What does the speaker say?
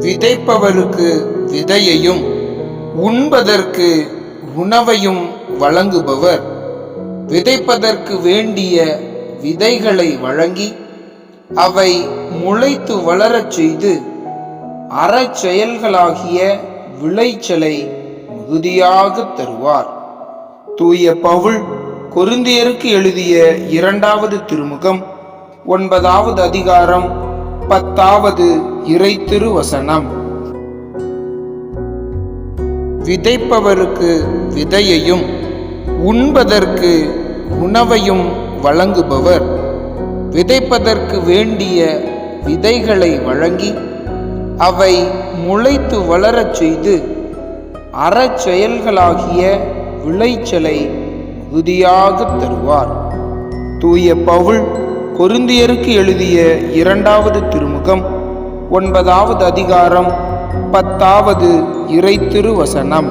விதைப்பவருக்கு விதையையும் உண்பதற்கு உணவையும் வழங்குபவர் விதைப்பதற்கு வேண்டிய விதைகளை வழங்கி அவை முளைத்து வளரச் செய்து அறச்செயல்களாகிய விளைச்சலை மிகுதியாக தருவார். தூய பவுல் கொரிந்தியருக்கு எழுதிய 2வது திருமுகம் 9வது அதிகாரம் 10வது இறைத்திருவசனம். விதைப்பவருக்கு விதையையும் உண்பதற்கு உணவையும் வழங்குபவர் விதைப்பதற்கு வேண்டிய விதைகளை வழங்கி அவை முளைத்து வளரச் செய்து அறச்செயல்களாகிய விளைச்சலை மிகுதியாக தருவார். தூய பவுல் கொரிந்தியருக்கு எழுதிய 2வது திருமுகம் 9வது அதிகாரம் 10வது இறைத்திருவசனம்.